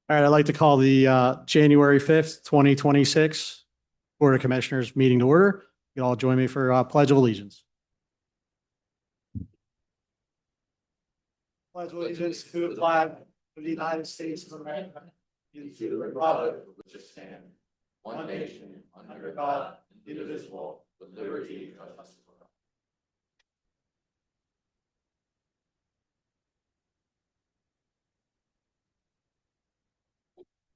All right, I'd like to call the January 5th, 2026 Board of Commissioners meeting to order. You all join me for Pledge of Allegiance. Pledge allegiance to the flag of the United States of America and to the republic which stands one nation under God, indivisible, with liberty and justice for all.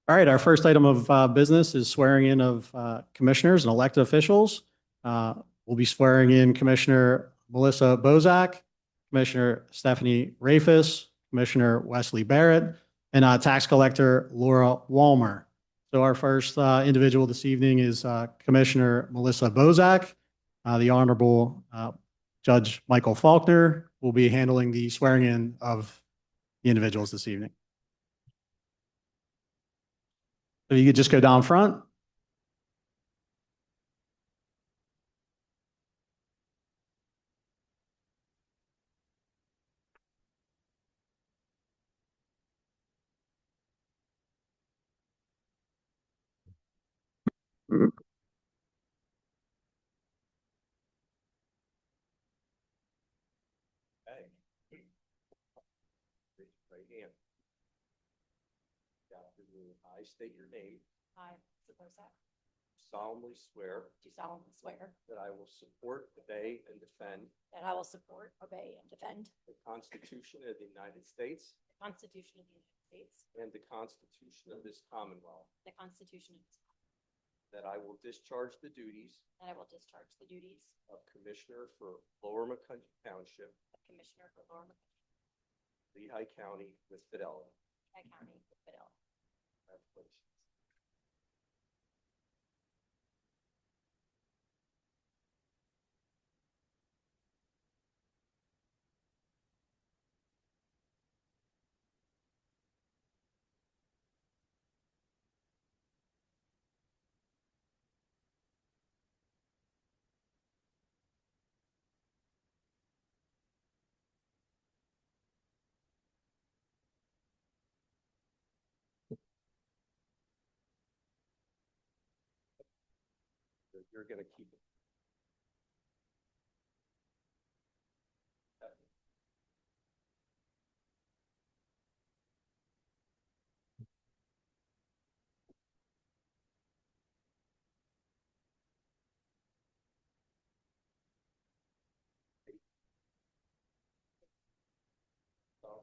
All right, our first item of business is swearing in of commissioners and elected officials. We'll be swearing in Commissioner Melissa Bozak, Commissioner Stephanie Rafus, Commissioner Wesley Barrett, and Tax Collector Laura Walmer. So our first individual this evening is Commissioner Melissa Bozak. The Honorable Judge Michael Faulkner will be handling the swearing in of the individuals this evening. If you could just go down front. Okay. Raise your right hand. After me, I state your name. I, Melissa Bozak, Solemnly swear do solemnly swear that I will support, obey, and defend that I will support, obey, and defend the Constitution of the United States the Constitution of the United States, and the Constitution of this Commonwealth. the Constitution of this Commonwealth, That I will discharge the duties that I will discharge the duties of Commissioner for Lower Macungie Township, of Commissioner for Lower Macungie Lehigh County with fidelity. County with fidelity. Congratulations. You're going to keep it. So,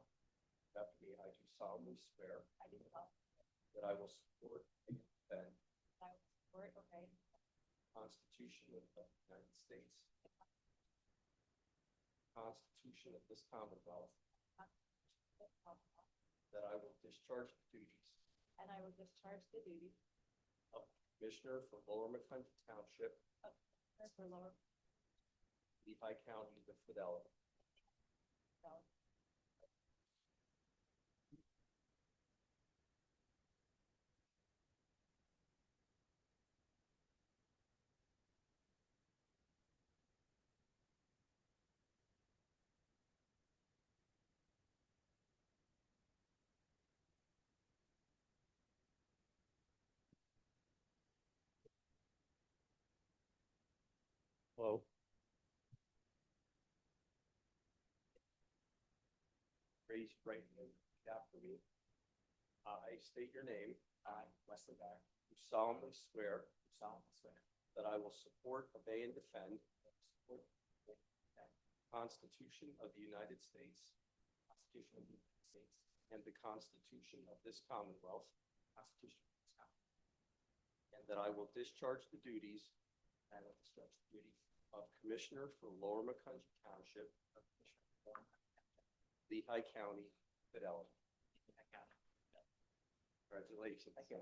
after me, I do solemnly swear I do well. that I will support and defend I will support, obey, the Constitution of the United States, the Constitution of this Commonwealth, that I will discharge the duties and I will discharge the duties of Commissioner for Lower Macungie Township, of Commissioner for Lower Lehigh County with fidelity. Macungie. Hello. Raise your right hand after me. I state your name. I, Wesley Barrett, Do solemnly swear do solemnly swear that I will support, obey, and defend the Constitution of the United States the Constitution of the United States, and the Constitution of this Commonwealth, the Constitution of this Commonwealth, and that I will discharge the duties and I will discharge the duties of Commissioner for Lower Macungie Township, of Commissioner for Lower Macungie Lehigh County, fidelity. County. Congratulations. Thank you.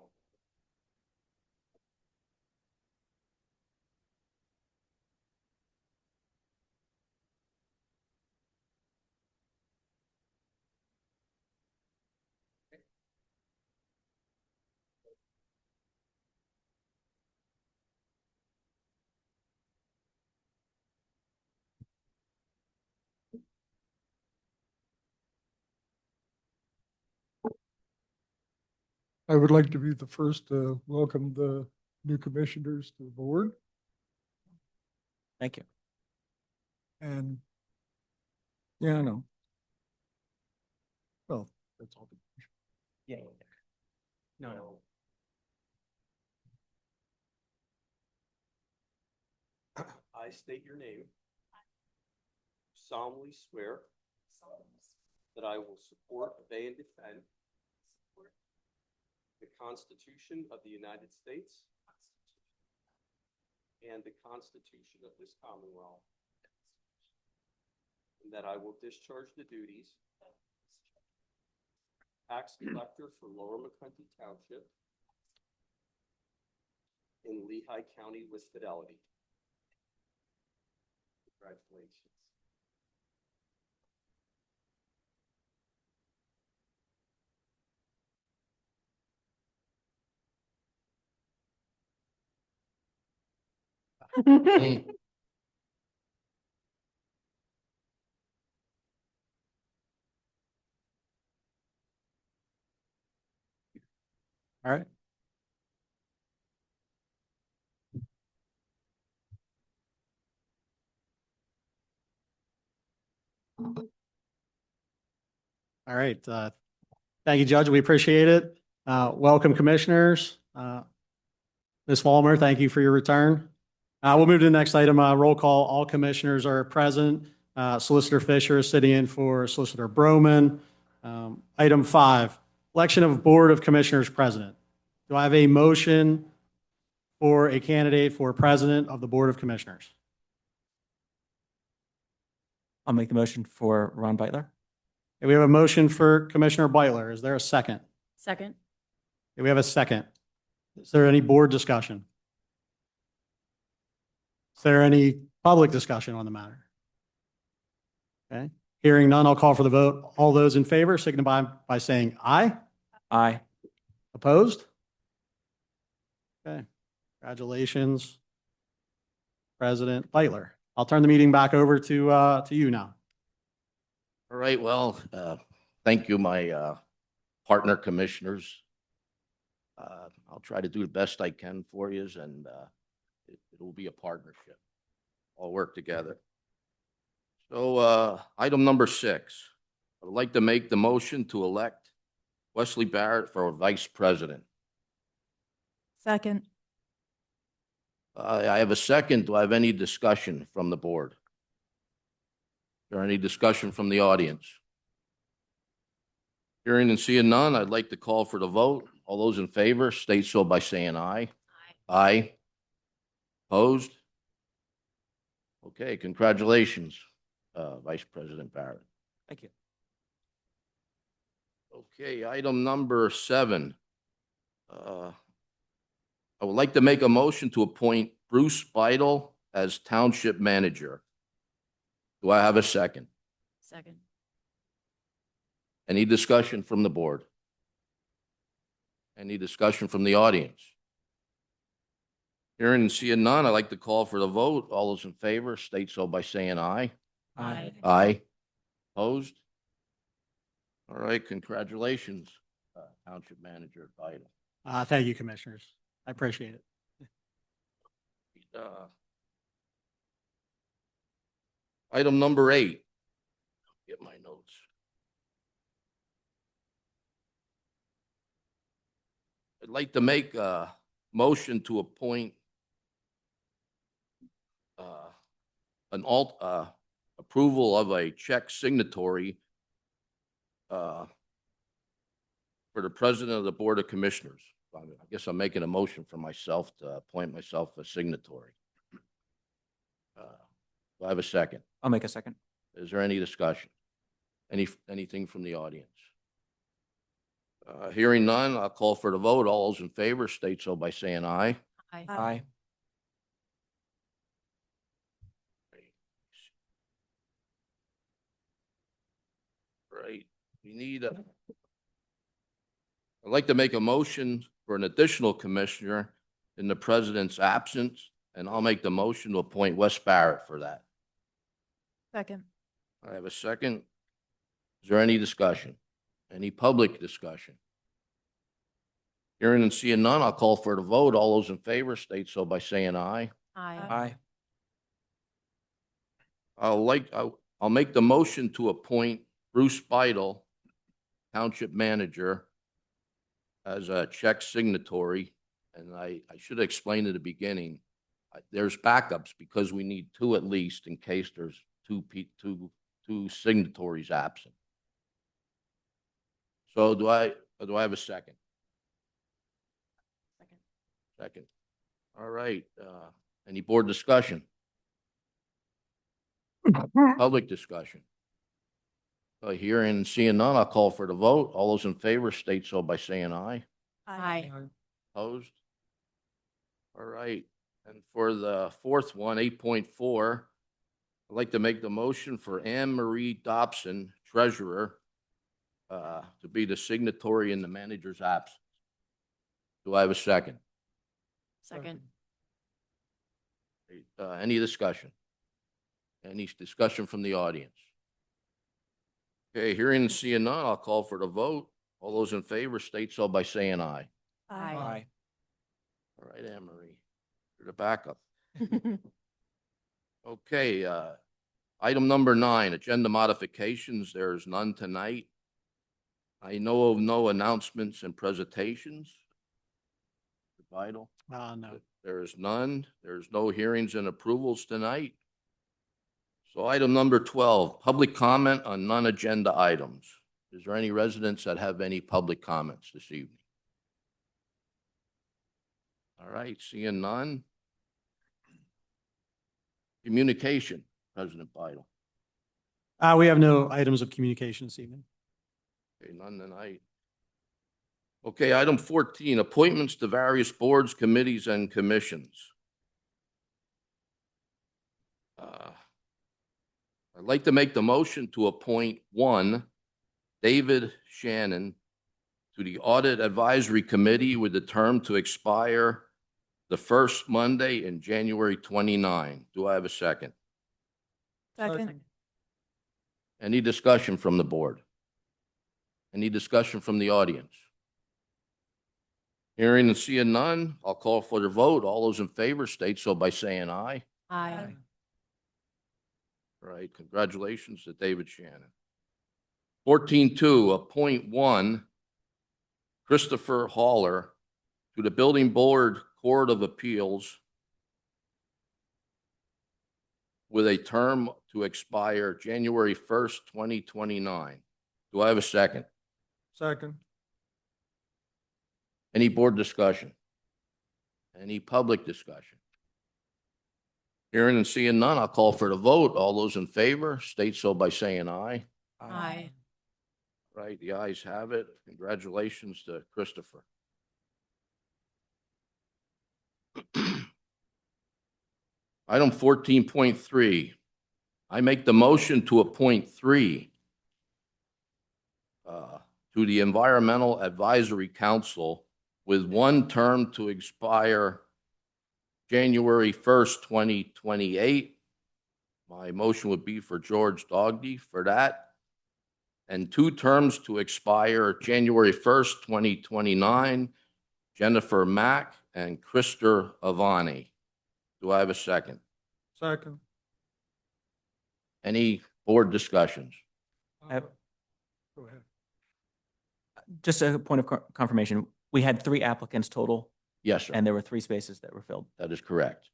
I would like to be the first to welcome the new commissioners to the board. Thank you. And yeah, I know. Well, that's all. Yeah. No. I state your name. Solemnly swear that I will support, obey, and defend the Constitution of the United States and the Constitution of this Commonwealth, and that I will discharge the duties tax collector for Lower McCunty Township in Lehigh County with fidelity. Congratulations. All right. All right. Thank you, Judge. We appreciate it. Welcome, commissioners. Ms. Walmer, thank you for your return. We'll move to the next item, roll call. All commissioners are present. Solicitor Fisher is sitting in for Solicitor Broman. Item 5, election of Board of Commissioners President. Do I have a motion for a candidate for President of the Board of Commissioners? I'll make the motion for Ron Beitler. Okay, we have a motion for Commissioner Beitler. Is there a second? Second. Okay, we have a second. Is there any board discussion? Is there any public discussion on the matter? Okay, hearing none, I'll call for the vote. All those in favor signify by saying aye. Aye. Opposed? Okay, congratulations, President Beitler. I'll turn the meeting back over to you now. All right, well, thank you, my partner commissioners. I'll try to do the best I can for you, and it will be a partnership. All work together. So item number 6, I would like to make the motion to elect Wesley Barrett for Vice President. Second. I have a second. Do I have any discussion from the board? Is there any discussion from the audience? Hearing and seeing none, I'd like to call for the vote. All those in favor state so by saying aye. Aye. Opposed? Okay, congratulations, Vice President Barrett. Thank you. Okay, item number 7. I would like to make a motion to appoint Bruce Beidle as Township Manager. Do I have a second? Second. Any discussion from the board? Any discussion from the audience? Hearing and seeing none, I'd like to call for the vote. All those in favor state so by saying aye. Aye. Aye. Opposed? All right, congratulations, Township Manager Beidle. Thank you, commissioners. I appreciate it. Item number 8. Get my notes. I'd like to make a motion to appoint approval of a check signatory for the President of the Board of Commissioners. I guess I'm making a motion for myself to appoint myself a signatory. Do I have a second? I'll make a second. Is there any discussion? Anything from the audience? Hearing none, I'll call for the vote. All those in favor state so by saying aye. Aye. Aye. Right. We need I'd like to make a motion for an additional commissioner in the president's absence, and I'll make the motion to appoint Wes Barrett for that. Second. I have a second. Is there any discussion? Any public discussion? Hearing and seeing none, I'll call for the vote. All those in favor state so by saying aye. Aye. I'll make the motion to appoint Bruce Beidle, Township Manager, as a check signatory. And I should explain at the beginning, there's backups because we need two at least in case there's two signatories absent. So do I have a second? Second. All right. Any board discussion? Public discussion? Hearing and seeing none, I'll call for the vote. All those in favor state so by saying aye. Aye. Opposed? All right. And for the fourth one, 8.4, I'd like to make the motion for Anne Marie Dobson, Treasurer, to be the signatory in the manager's absence. Do I have a second? Second. Any discussion? Any discussion from the audience? Okay, hearing and seeing none, I'll call for the vote. All those in favor state so by saying aye. Aye. All right, Anne Marie, you're the backup. Okay, item number 9, agenda modifications. There's none tonight. I know of no announcements and presentations. Vital. No. There is none. There's no hearings and approvals tonight. So item number 12, public comment on non-agenda items. Is there any residents that have any public comments this evening? All right, seeing none. Communication, President Vital. We have no items of communication this evening. Okay, none tonight. Okay, item 14, appointments to various boards, committees, and commissions. I'd like to make the motion to appoint one, David Shannon, to the Audit Advisory Committee with the term to expire the first Monday in January 29. Do I have a second? Second. Any discussion from the board? Any discussion from the audience? Hearing and seeing none, I'll call for the vote. All those in favor state so by saying aye. Aye. All right, congratulations to David Shannon. 14.2, appoint one, Christopher Haller, to the Building Board Court of Appeals with a term to expire January 1st, 2029. Do I have a second? Second. Any board discussion? Any public discussion? Hearing and seeing none, I'll call for the vote. All those in favor state so by saying aye. Aye. Right, the ayes have it. Congratulations to Christopher. Item 14.3, I make the motion to appoint 3 to the Environmental Advisory Council with one term to expire January 1st, 2028. My motion would be for George Dogdy for that. And 2 terms to expire January 1st, 2029, Jennifer Mack and Krister Avani. Do I have a second? Second. Any board discussions? Yep. Go ahead. Just a point of confirmation. We had 3 applicants total, Yes, sir. and there were 3 spaces that were filled. That is correct.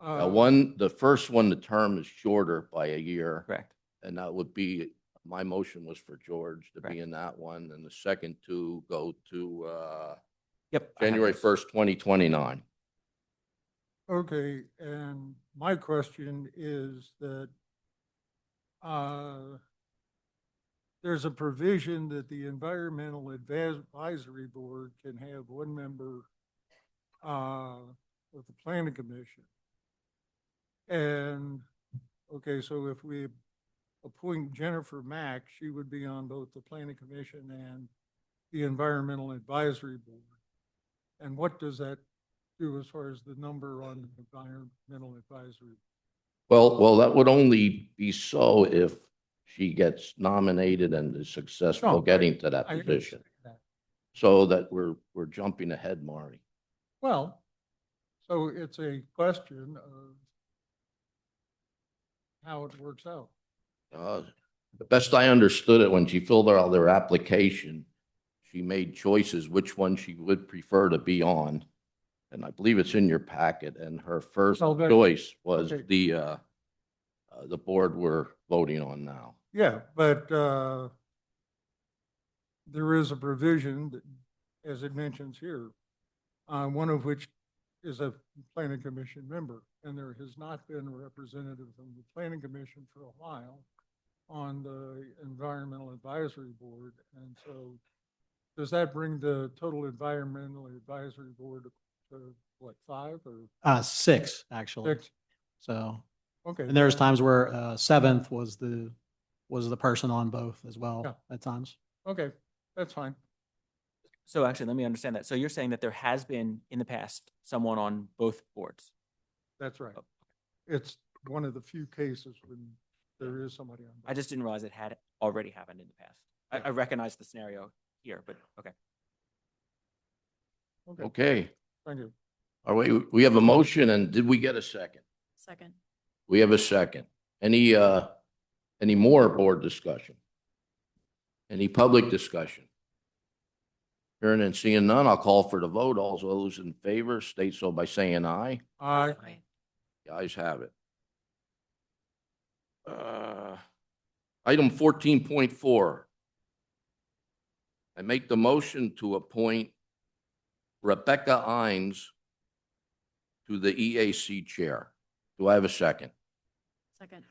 Uh, The first one, the term is shorter by a year. Correct. And that would be, my motion was for George to be Correct. in that one. And the second 2 go to Yep. I have January those. 1st, 2029. Okay, and my question is that there's a provision that the Environmental Advisory Board can have 1 member of the Planning Commission. And, okay, so if we appoint Jennifer Mack, she would be on both the Planning Commission and the Environmental Advisory Board. And what does that do as far as the number on the Environmental Advisory? Well, that would only be so if she gets nominated and is successful No, getting to that I position. understand that. so that we're jumping ahead, Marty. Well, so it's a question of how it works out. The best I understood it, when she filled out their application, she made choices which one she would prefer to be on. And I believe it's in your packet, and her first Well, that- choice was okay. the board we're voting on now. Yeah, but there is a provision that, as it mentions here, one of which is a planning commission member, and there has not been a representative from the planning commission for a while on the environmental advisory board. And so does that bring the total environmental advisory board to what, 5 or 6, actually. 6? So, Okay. and there's times where 7th was the person on both as well Yeah. at times. Okay, that's fine. So actually, let me understand that. So you're saying that there has been in the past someone on both boards? That's right. It's one of the few cases when there is somebody on. I just didn't realize it had already happened in the past. I recognize the scenario here, but okay. Okay, Okay, thank you. all right, we have a motion, and did we get a second? Second. We have a second. Any more board discussion? Any public discussion? Hearing and seeing none, I'll call for the vote. All those in favor state so by saying aye. Aye. The ayes have it. Item 14.4. I make the motion to appoint Rebecca Ines to the EAC chair. Do I have a second? Second.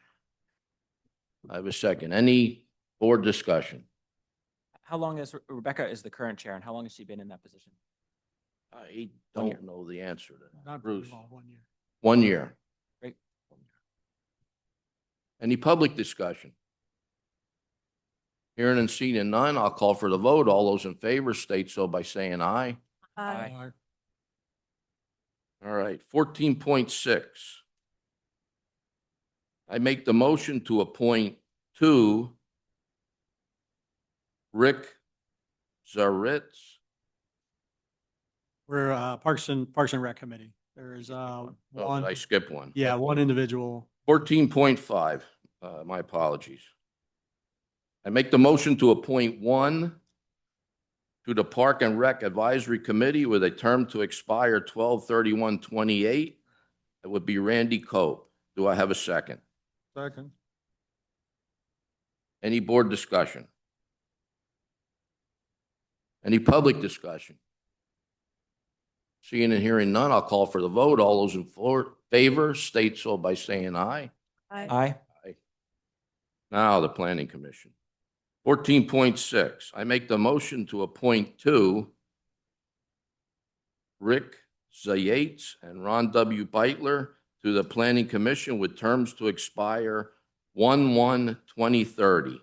I have a second. Any board discussion? How long is Rebecca is the current chair, and how long has she been in that position? I 1 year. don't know the answer to that. Not very Bruce? long. 1 year. 1 year. Great. Any public discussion? Hearing and seeing none, I'll call for the vote. All those in favor state so by saying aye. Aye. All right, 14.6. I make the motion to appoint 2 Rick Zaritz. We're Parks and Rec Committee. There's Oh, one, did I skip one? yeah, one individual. 14.5, my apologies. I make the motion to appoint 1 to the Park and Rec Advisory Committee with a term to expire 12/31/28. It would be Randy Cope. Do I have a second? Second. Any board discussion? Any public discussion? Seeing and hearing none, I'll call for the vote. All those in favor state so by saying aye. Aye. Now the Planning Commission. 14.6, I make the motion to appoint 2 Rick Zayates and Ron W. Beitler to the Planning Commission with terms to expire 1/1/2030.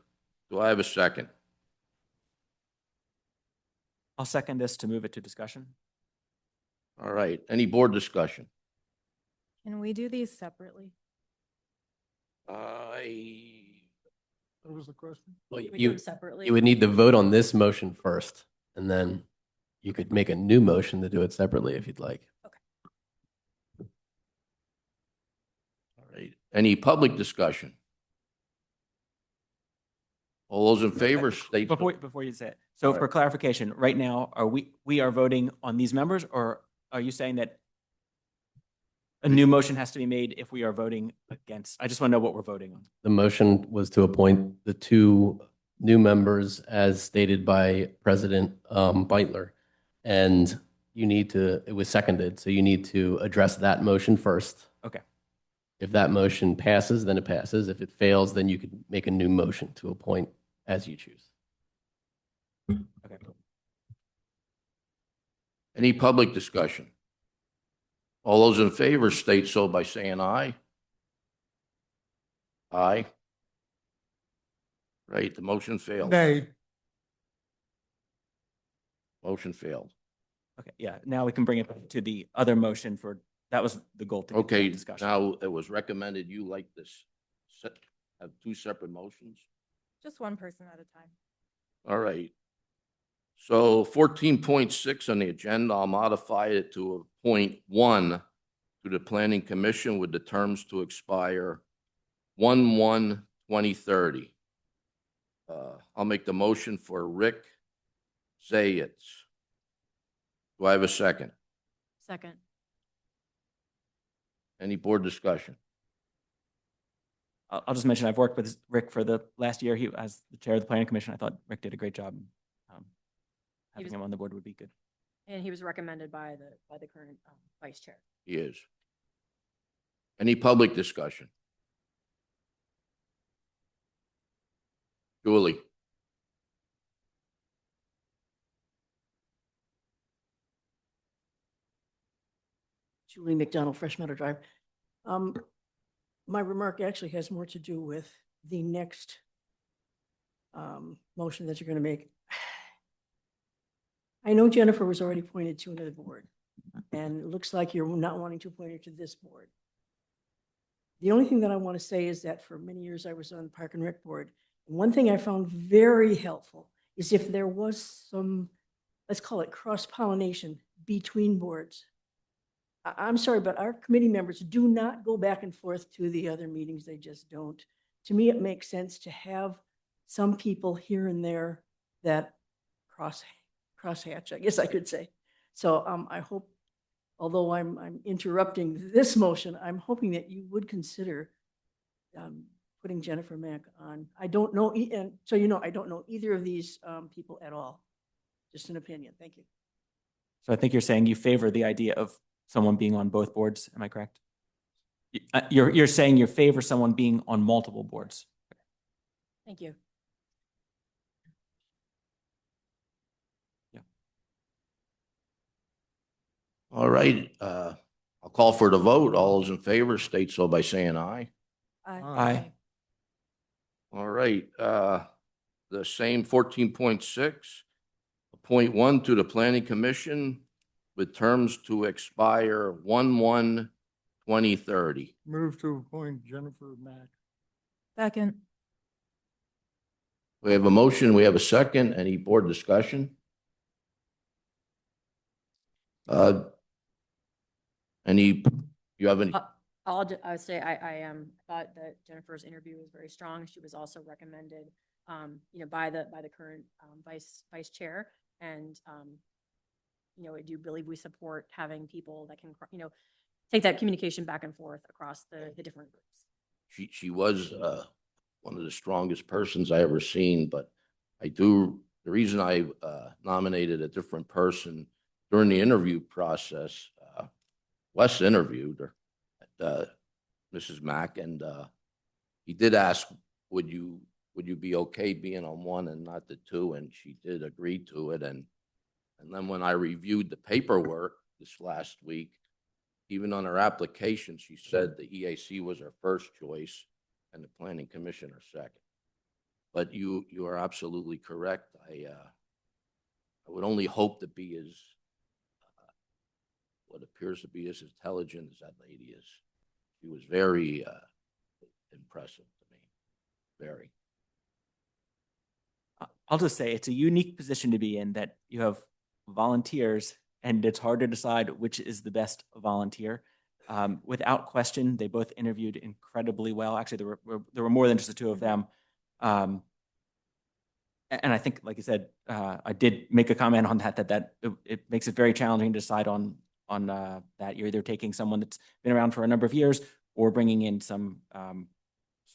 Do I have a second? I'll second this to move it to discussion. All right, any board discussion? Can we do these separately? What was the question? Well, Can we do you, them separately? you would need to vote on this motion first, and then you could make a new motion to do it separately if you'd like. All right, any public discussion? All those in favor state. Before you say it, so All right. for clarification, right now, are we are voting on these members, or are you saying that a new motion has to be made if we are voting against? I just want to know what we're voting on. The motion was to appoint the 2 new members as stated by President Beitler. And it was seconded, so you need to address that motion first. Okay. If that motion passes, then it passes. If it fails, then you could make a new motion to appoint as you choose. Okay. Any public discussion? All those in favor state so by saying aye. Aye. Right, the motion failed. Nay. Motion failed. Okay, yeah, now we can bring it to the other motion that was the goal to get to that Okay, discussion. now it was recommended you like this, have 2 separate motions? Just one person at a time. All right. So 14.6 on the agenda, I'll modify it to appoint one to the Planning Commission with the terms to expire 1/1/2030. I'll make the motion for Rick Zayats. Do I have a second? Second. Any board discussion? I'll just mention, I've worked with Rick for the last year. He, as the chair of the planning commission, I thought Rick did a great job. Having was- him on the board would be good. And he was recommended by the current vice chair. He is. Any public discussion? Julie? Julie McDonald, Fresh Meadow Drive. My remark actually has more to do with the next motion that you're going to make. I know Jennifer was already appointed to another board, and it looks like you're not wanting to appoint her to this board. The only thing that I want to say is that for many years I was on the Park and Rec Board. And one thing I found very helpful is if there was some, let's call it cross-pollination between boards. I'm sorry, but our committee members do not go back and forth to the other meetings. They just don't. To me, it makes sense to have some people here and there that crosshatch, I guess I could say. So I hope, although I'm interrupting this motion, I'm hoping that you would consider putting Jennifer Mack on. I don't know, and so you know, I don't know either of these people at all. Just an opinion. Thank you. So I think you're saying you favor the idea of someone being on both boards. Am I correct? You're saying you favor someone being on multiple boards. Thank you. All right, I'll call for the vote. All those in favor state so by saying aye. Aye. All right, the same 14.6, appoint one to the Planning Commission with terms to expire 1/1/2030. Move to appoint Jennifer Mack. Second. We have a motion, we have a second. Any board discussion? You have any? I would say I thought that Jennifer's interview was very strong. She was also recommended, by the current vice chair. And, I do believe we support having people that can, take that communication back and forth across the different groups. She was one of the strongest persons I ever seen, but the reason I nominated a different person during the interview process, Wes interviewed her, Mrs. Mack, and he did ask, would you be okay being on one and not the two? And she did agree to it. And then when I reviewed the paperwork this last week, even on her application, she said the EAC was her first choice and the Planning Commission her second. But you are absolutely correct. I would only hope to be as what appears to be as intelligent as that lady is. She was very impressive to me, very. I'll just say it's a unique position to be in, that you have volunteers and it's hard to decide which is the best volunteer. Without question, they both interviewed incredibly well. Actually, there were more than just the two of them. And I think, like I said, I did make a comment on that it makes it very challenging to decide on that. You're either taking someone that's been around for a number of years or bringing in some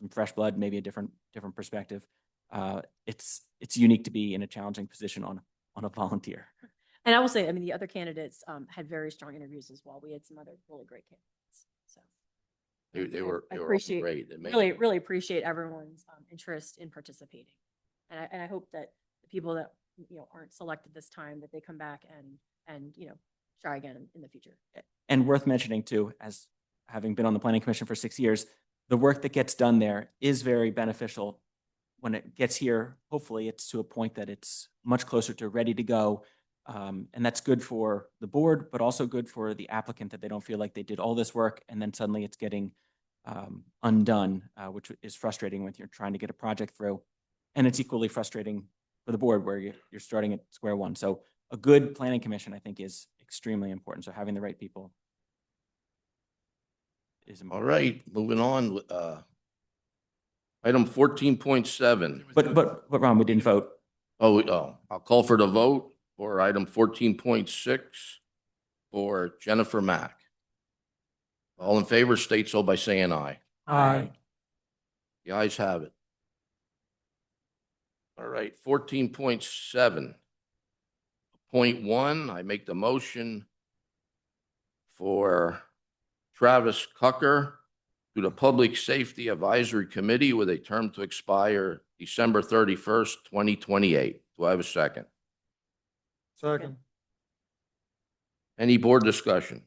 fresh blood, maybe a different perspective. It's unique to be in a challenging position on a volunteer. And I will say, the other candidates had very strong interviews as well. We had some other really great candidates. So They were all appreciate, great. It made- really appreciate everyone's interest in participating. And I hope that the people that, aren't selected this time, that they come back and try again in the future. And worth mentioning too, as having been on the Planning Commission for 6 years, the work that gets done there is very beneficial. When it gets here, hopefully it's to a point that it's much closer to ready to go. And that's good for the board, but also good for the applicant, that they don't feel like they did all this work and then suddenly it's getting undone, which is frustrating when you're trying to get a project through. And it's equally frustrating for for the board where you're starting at square one. So a good planning commission, I think, is extremely important. So having the right people is All important. right, moving on. Item 14.7. But Ron, we didn't vote. Oh, I'll call for the vote for item 14.6 for Jennifer Mack. All in favor state so by saying aye. Aye. The ayes have it. All right, 14.7. Point one, I make the motion for Travis Cucker to the Public Safety Advisory Committee with a term to expire December 31st, 2028. Do I have a second? Second. Any board discussion?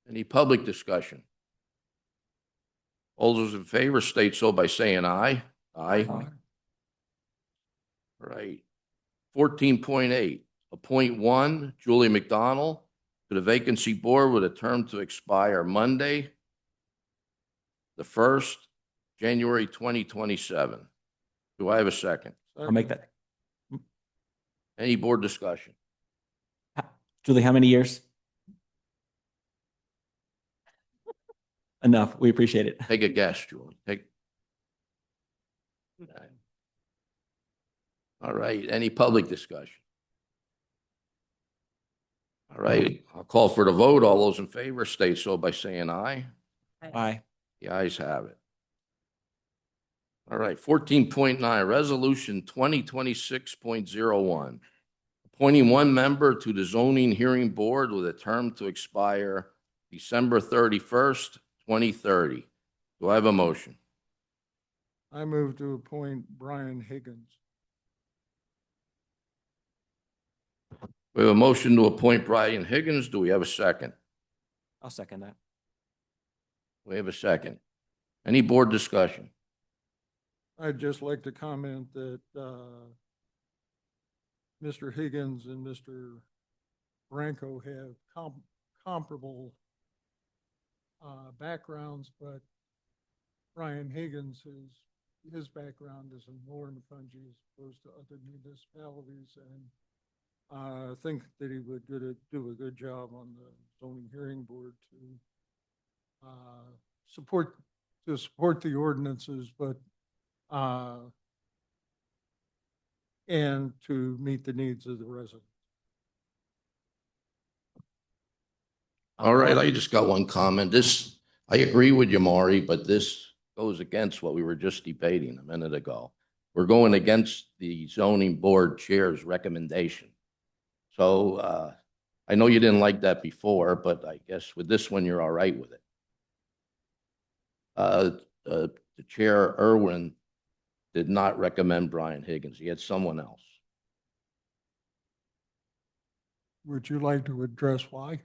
Any public discussion? All those in favor state so by saying aye. Aye. All right. 14.8, appoint one, Julie McDonald, to the vacancy board with a term to expire Monday, the 1st, January 2027. Do I have a second? I'll make that. Any board discussion? Julie, how many years? Enough. We appreciate it. Take a guess, Julie. All right, any public discussion? All right, I'll call for the vote. All those in favor state so by saying aye. Aye. The ayes have it. All right, 14.9, Resolution 2026.01. Appointing one member to the Zoning Hearing Board with a term to expire December 31st, 2030. Do I have a motion? I move to appoint Brian Higgins. We have a motion to appoint Brian Higgins. Do we have a second? I'll second that. We have a second. Any board discussion? I'd just like to comment that Mr. Higgins and Mr. Branco have comparable backgrounds, but Brian Higgins, his background is in Warren-Fungi as opposed to other municipalities, and I think that he would do a good job on the zoning hearing board to support the ordinances, but and to meet the needs of the residents. All right, I just got one comment. I agree with you, Maury, but this goes against what we were just debating a minute ago. We're going against the zoning board chair's recommendation. So I know you didn't like that before, but I guess with this one, you're all right with it. The chair, Irwin, did not recommend Brian Higgins. He had someone else. Would you like to address why?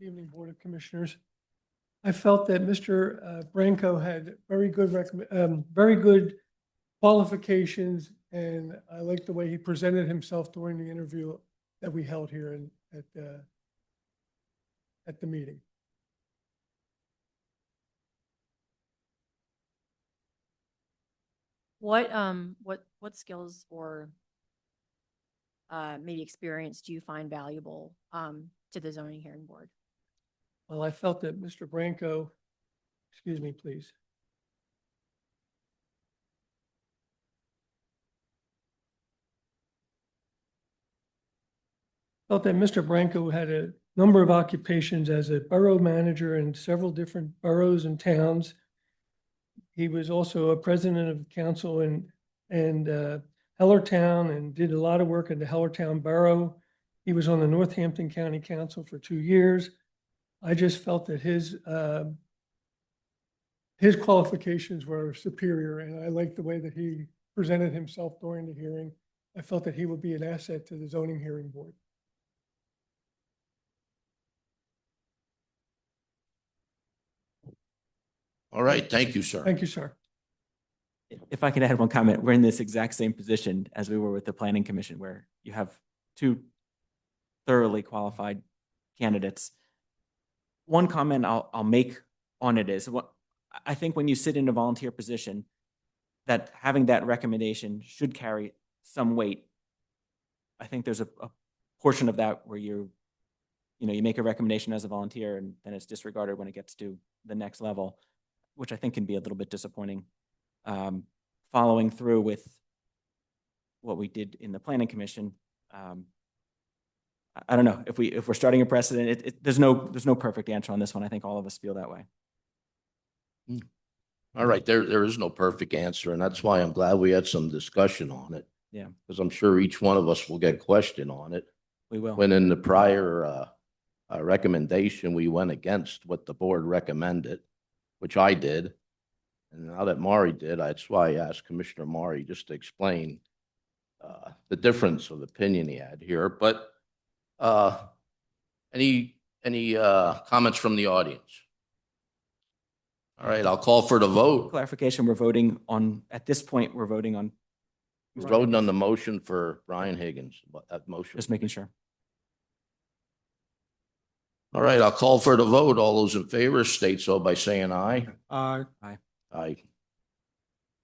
Evening, Board of Commissioners. I felt that Mr. Branco had very good qualifications, and I liked the way he presented himself during the interview that we held here at the meeting. What skills or maybe experience do you find valuable to the zoning hearing board? Well, I felt that Mr. Branco, excuse me, please. Felt that Mr. Branco had a number of occupations as a borough manager in several different boroughs and towns. He was also a president of council in Hellertown and did a lot of work in the Hellertown borough. He was on the Northampton County Council for 2 years. I just felt that his qualifications were superior, and I liked the way that he presented himself during the hearing. I felt that he would be an asset to the zoning hearing board. All right, thank you, sir. Thank you, sir. If I could add one comment, we're in this exact same position as we were with the Planning Commission, where you have two thoroughly qualified candidates. one comment I'll make on it is what I think when you sit in a volunteer position, that having that recommendation should carry some weight. I think there's a portion of that where you make a recommendation as a volunteer and then it's disregarded when it gets to the next level, which I think can be a little bit disappointing. Following through with what we did in the planning commission, I don't know if we're starting a precedent. There's no perfect answer on this one. I think all of us feel that way. All right, there is no perfect answer, and that's why I'm glad we had some discussion on it. Yeah, Because I'm sure each one of us will get questioned on it. we will. When in the prior recommendation, we went against what the board recommended, which I did. And now that Mari did, that's why I asked Commissioner Mari just to explain the difference of opinion he had here. But any comments from the audience? All right, I'll call for the vote. Clarification, we're voting on, at this point, we're voting on. We're voting on the motion for Brian Higgins, that motion. Just making sure. All right, I'll call for the vote. All those in favor state so by saying aye. Aye. Aye.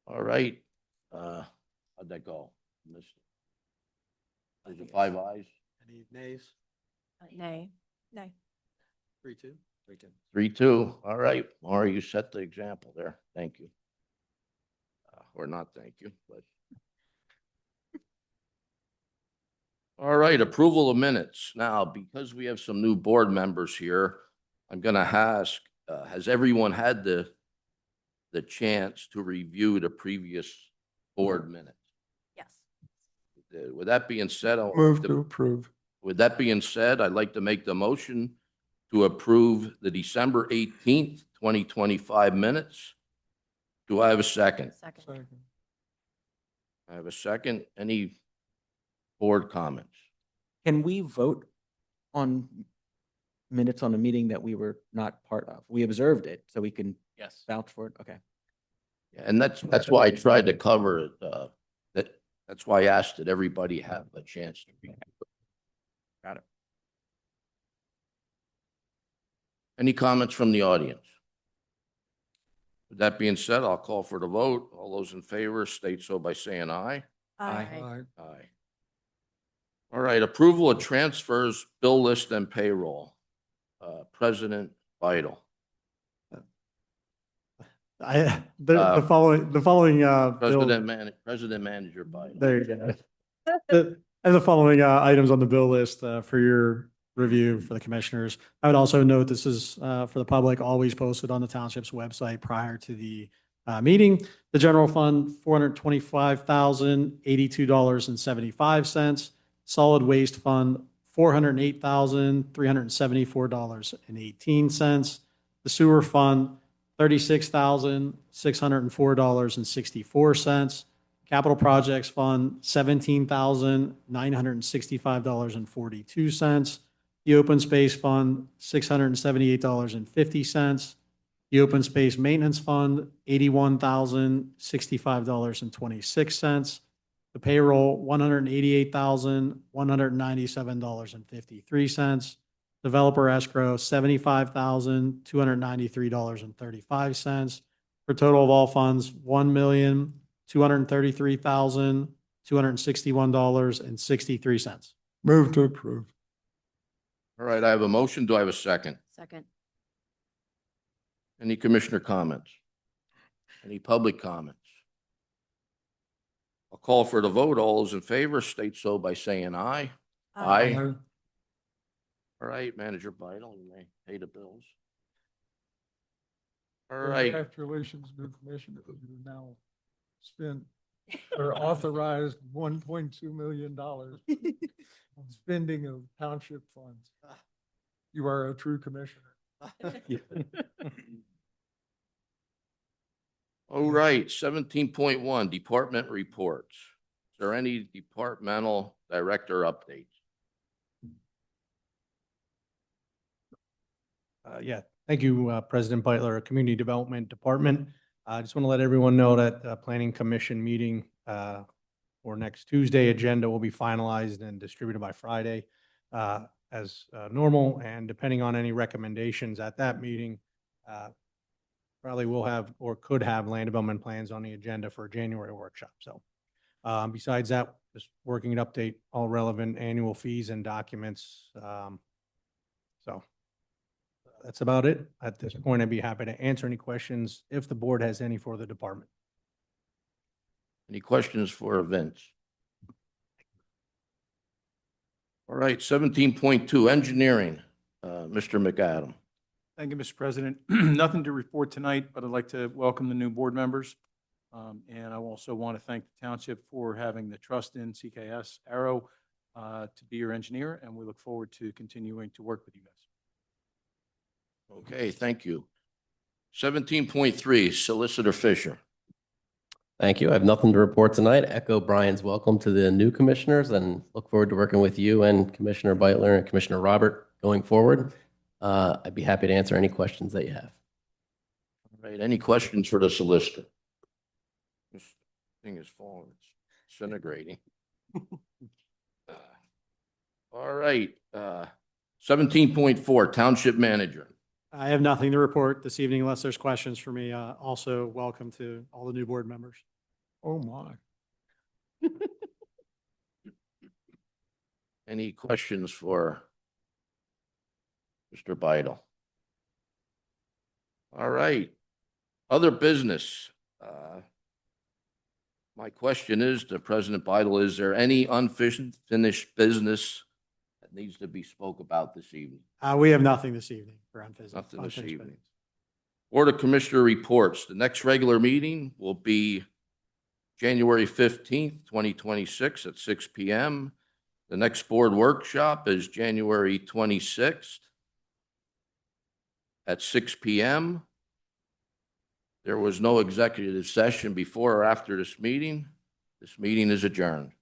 All right. How'd that go? Missed it. Is it 5 ayes? Any nays? Nay. Nay. 3-2? 3-2. All right. Maury, you set the example there. Thank you. Or not thank you, but. All right, approval of minutes. Now, because we have some new board members here, I'm going to ask, has everyone had the chance to review the previous board minutes? Yes. With that being said, Move to approve. with that being said, I'd like to make the motion to approve the December 18th, 2025 minutes. Do I have a second? Second. Second. I have a second. Any board comments? Can we vote on minutes on a meeting that we were not part of? We observed it, so we can vouch for it? Okay. And that's why I tried to cover it. That's why I asked that everybody have a chance to read. Got it. Any comments from the audience? With that being said, I'll call for the vote. All those in favor state so by saying aye. Aye. Aye. All right, approval of transfers, bill list, and payroll. President Vital. The following bill. President Manager Biden. There you go. And the following items on the bill list for your review for the commissioners. I would also note this is for the public, always posted on the township's website prior to the meeting. The general fund, $425,082.75. Solid waste fund, $408,374.18. The sewer fund, $36,604.64. Capital Projects Fund, $17,965.42. The Open Space Fund, $678.50. The Open Space Maintenance Fund, $81,065.26. The payroll, $188,197.53. Developer escrow, $75,293.35. For total of all funds, $1,233,261.63. Move to approve. All right, I have a motion. Do I have a second? Second. Any commissioner comments? Any public comments? I'll call for the vote. All those in favor state so by saying aye. Aye. All right, Manager Vital, you may pay the bills. All right. Congratulations, new commissioner. You now spent or authorized $1.2 million on spending of township funds. You are a true commissioner. All right, 17.1, department reports. Is there any departmental director updates? Yeah, thank you, President Beitler, Community Development Department. I just want to let everyone know that the Planning Commission meeting for next Tuesday agenda will be finalized and distributed by Friday. As as normal, and depending on any recommendations at that meeting, probably will have or could have land development plans on the agenda for a January workshop. So besides that, just working to update all relevant annual fees and documents. So that's about it. At this point, I'd be happy to answer any questions if the board has any for the department. Any questions for Vince? All right, 17.2, engineering, Mr. McAdam. Thank you, Mr. President. Nothing to report tonight, but I'd like to welcome the new board members. And I also want to thank the township for having the trust in CKS Arrow to be your engineer, and we look forward to continuing to work with you guys. Okay, thank you. 17.3, Solicitor Fisher. Thank you. I have nothing to report tonight. Echo Brian's welcome to the new commissioners and look forward to working with you and Commissioner Beitler and Commissioner Robert going forward. I'd be happy to answer any questions that you have. All right, any questions for the solicitor? This thing is falling, it's disintegrating. All right, 17.4, Township Manager. I have nothing to report this evening unless there's questions for me. Also, welcome to all the new board members. Oh, my. Any questions for Mr. Beidle? All right, other business. My question is to President Beidle, is there any unfinished business that needs to be spoke about this evening? We have nothing this evening for unfinished. Nothing this unfinished evening. business. Board of Commissioner reports. The next regular meeting will be January 15th, 2026 at 6 p.m. The next board workshop is January 26th at 6 p.m. There was no executive session before or after this meeting. This meeting is adjourned.